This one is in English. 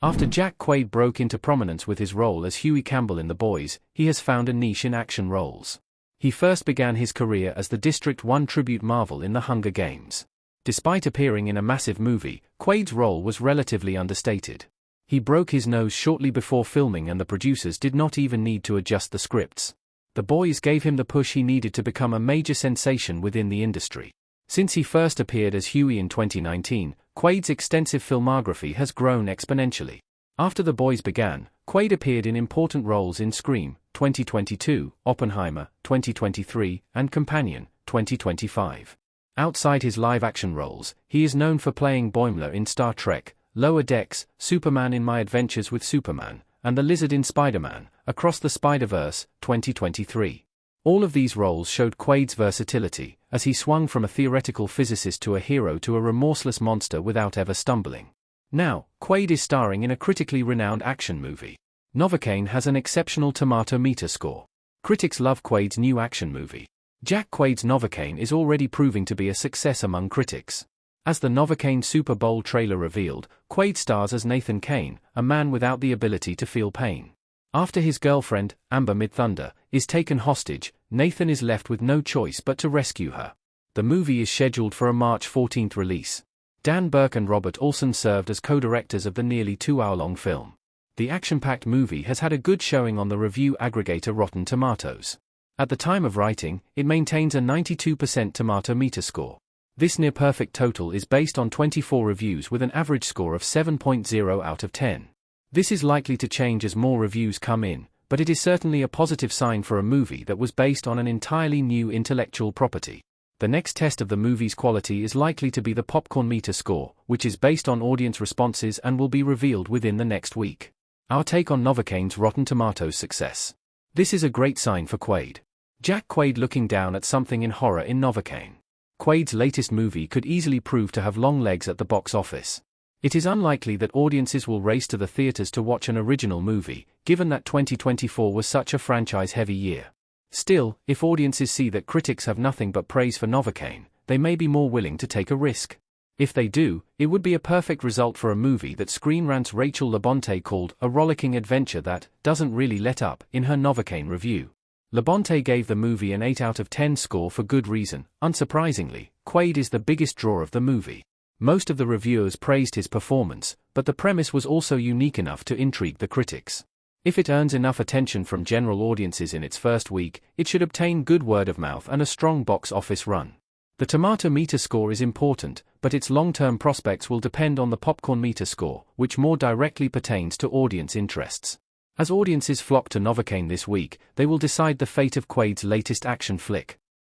After Jack Quaid broke into prominence with his role as Huey Campbell in The Boys, he has found a niche in action roles. He first began his career as the District 1 tribute Marvel in The Hunger Games. Despite appearing in a massive movie, Quaid's role was relatively understated. He broke his nose shortly before filming and the producers did not even need to adjust the scripts. The Boys gave him the push he needed to become a major sensation within the industry. Since he first appeared as Huey in 2019, Quaid's extensive filmography has grown exponentially. After The Boys began, Quaid appeared in important roles in Scream, 2022, Oppenheimer, 2023, and Companion, 2025. Outside his live-action roles, he is known for playing Boimler in Star Trek, Lower Decks, Superman in My Adventures with Superman, and the Lizard in Spider-Man, Across the Spider-Verse, 2023. All of these roles showed Quaid's versatility, as he swung from a theoretical physicist to a hero to a remorseless monster without ever stumbling. Now, Quaid is starring in a critically renowned action movie. Novocaine has an exceptional tomato meter score. Critics love Quaid's new action movie. Jack Quaid's Novocaine is already proving to be a success among critics. As the Novocaine Super Bowl trailer revealed, Quaid stars as Nathan Kane, a man without the ability to feel pain. After his girlfriend, Amber Midthunder, is taken hostage, Nathan is left with no choice but to rescue her. The movie is scheduled for a March 14 release. Dan Burke and Robert Olson served as co-directors of the nearly 2-hour-long film. The action-packed movie has had a good showing on the review aggregator Rotten Tomatoes. At the time of writing, it maintains a 92% tomato meter score. This near-perfect total is based on 24 reviews with an average score of 7.0 out of 10. This is likely to change as more reviews come in, but it is certainly a positive sign for a movie that was based on an entirely new intellectual property. The next test of the movie's quality is likely to be the popcorn meter score, which is based on audience responses and will be revealed within the next week. Our take on Novocaine's Rotten Tomatoes success. This is a great sign for Quaid. Jack Quaid looking down at something in horror in Novocaine. Quaid's latest movie could easily prove to have long legs at the box office. It is unlikely that audiences will race to the theaters to watch an original movie, given that 2024 was such a franchise-heavy year. Still, if audiences see that critics have nothing but praise for Novocaine, they may be more willing to take a risk. If they do, it would be a perfect result for a movie that Screen Rant's Rachel Labonte called a rollicking adventure that doesn't really let up in her Novocaine review. Labonte gave the movie an 8 out of 10 score for good reason. Unsurprisingly, Quaid is the biggest draw of the movie. Most of the reviewers praised his performance, but the premise was also unique enough to intrigue the critics. If it earns enough attention from general audiences in its first week, it should obtain good word of mouth and a strong box office run. The tomato meter score is important, but its long-term prospects will depend on the popcorn meter score, which more directly pertains to audience interests. As audiences flock to Novocaine this week, they will decide the fate of Quaid's latest action flick.